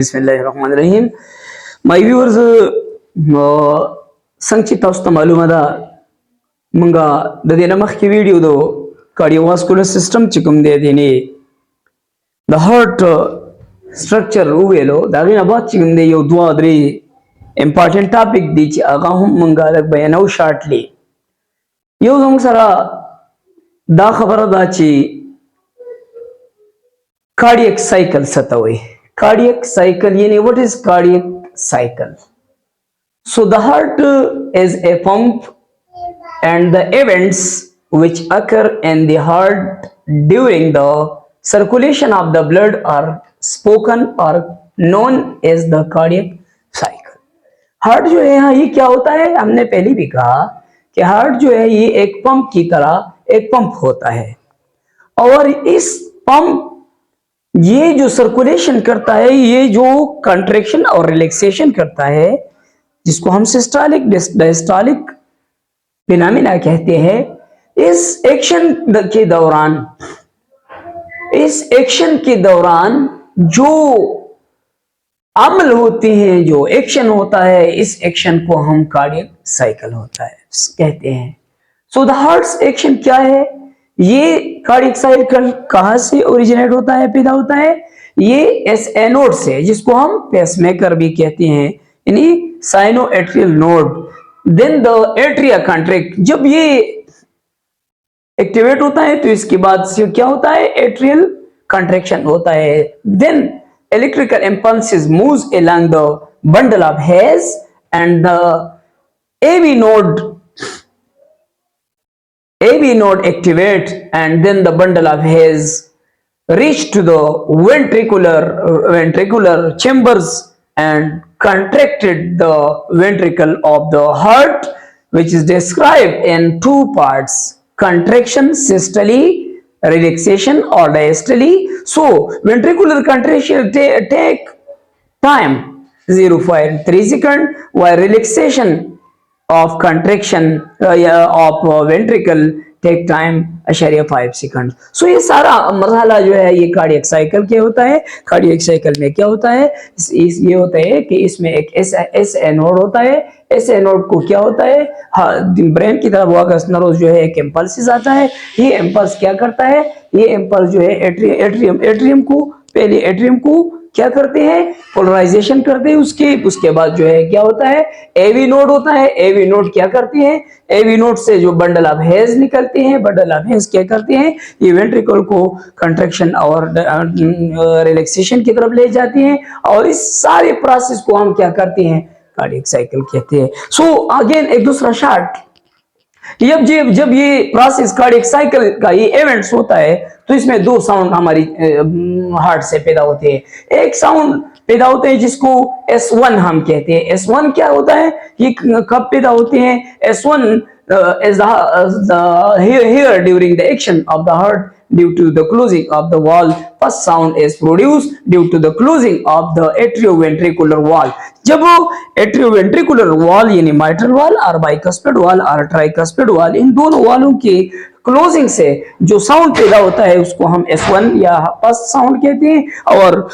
बिस्मिल्लाहिर्रहमानिर्रहीम my viewers संक्षिप्त अवस्था मालूम था मंगा दे नमक की वीडियो दो कार्डियोवास्कुलर सिस्टम चिकम दे देने द हार्ट स्ट्रक्चर उवेलो दागी ना बात चिकम दे यो दुआ दरी इम्पोर्टेंट टॉपिक दी ची आगा हम मंगा लग बयानो शॉर्टली यो जोंग सरा दा खबर दा ची cardiac cycle satawai cardiac cycle yani what is cardiac cycle? So the heart is a pump and the events which occur in the heart during the circulation of the blood are spoken or known as the cardiac cycle. Heart जो है यहाँ ये क्या होता है, हमने पहले भी कहा कि हार्ट जो है ये एक पंप की तरह एक पंप होता है और इस पंप ये जो सर्कुलेशन करता है, ये जो कंट्रैक्शन और रिलैक्सेशन करता है जिसको हम सिस्टोलिक डायस्टोलिक फिनोमेना कहते हैं, इस एक्शन के दौरान जो अमल होते हैं, जो एक्शन होता है, इस एक्शन को हम कार्डियक साइकिल होता है कहते हैं। सो द हार्ट एक्शन क्या है, ये कार्डियक साइकिल कहां से ओरिजिनेट होता है, पैदा होता है, ये एस एनोड से जिसको हम पेसमेकर भी कहते हैं, यानी sinoatrial node. Then the atria contract, जब ये एक्टिवेट होता है तो इसके बाद से क्या होता है, एट्रियल कॉन्ट्रैक्शन होता है। Then electrical impulses moves along the bundle of hairs and the AV node activate and then the bundle of hairs reach to the ventricular chambers and contracted the ventricle of the heart, which is described in two parts: contraction systole, relaxation or diastole. So ventricular contraction take time 0.3 second, while relaxation of contraction of ventricle take time 5 second. So ये सारा मरहला जो है ये cardiac cycle क्या होता है। Cardiac cycle में क्या होता है, ये होता है कि इसमें एक एस एनोड होता है। एस एनोड को क्या होता है, ब्रेन की तरफ वागस नर्व जो है एक इम्पल्स आता है। ये इम्पल्स क्या करता है, ये इम्पल्स जो है एट्रियम को क्या करते हैं, पोलराइजेशन करते हैं। उसके बाद जो है क्या होता है, एवी नोड होता है। एवी नोड क्या करते हैं, एवी नोड से जो बंडल ऑफ हेयर्स निकलते हैं, बंडल ऑफ हेयर्स क्या करते हैं, ये वेंट्रिकल को कंट्रैक्शन और रिलैक्सेशन की तरफ ले जाती हैं और इस सारे प्रोसेस को हम क्या करते हैं, कार्डियक साइकिल कहते हैं। सो अगेन एक दूसरा शार्ट, जब ये प्रोसेस कार्डियक साइकिल का ये इवेंट्स होता है तो इसमें दो साउंड हमारी हार्ट से पैदा होते हैं। एक साउंड पैदा होते हैं जिसको S1 हम कहते हैं। S1 क्या होता है, ये कब पैदा होते हैं, S1 is here during the action of the heart due to the closing of the wall. First sound is produced due to the closing of the atrioventricular wall. जब एट्रियोवेंट्रिकुलर वॉल यानी माइट्रल वॉल और bicuspid valve और tricuspid wall, इन दोनों वॉलों के closing से जो sound पैदा होता है उसको हम S1 या फर्स्ट साउंड कहते हैं और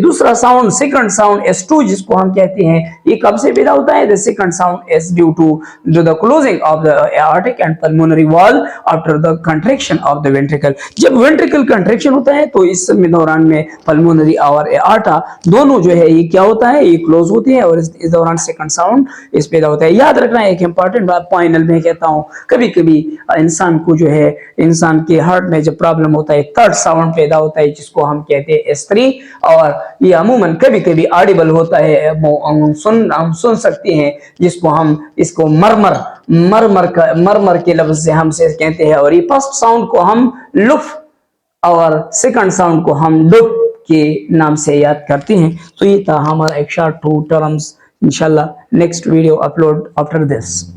दूसरा साउंड सेकंड साउंड S2 जिसको हम कहते हैं, ये कब से पैदा होता है, the second sound is due to the closing of the aortic and pulmonary valve after the contraction of the ventricle. जब वेंट्रिकल कंट्रैक्शन होता है तो इस दौरान में पल्मोनरी और एआर्टा दोनों जो है ये क्या होता है, ये क्लोज होती है और इस दौरान सेकंड साउंड इस पैदा होता है। याद रखना एक इंपॉर्टेंट बात, फाइनल में कहता हूँ, कभी कभी इंसान को जो है, इंसान के हार्ट में जब प्रॉब्लम होता है थर्ड साउंड पैदा होता है जिसको हम कहते हैं S3 और ये अमूमन कभी कभी ऑडिबल होता है, हम सुन सकते हैं, जिसको हम इसको मरमर के लफ्ज से हमसे कहते हैं। और ये फर्स्ट साउंड को हम लुफ और सेकंड साउंड को हम डुप के नाम से याद करते हैं। तो ये था हमारा एक शॉर्ट टू टर्म्स। इंशाल्लाह next video upload after this.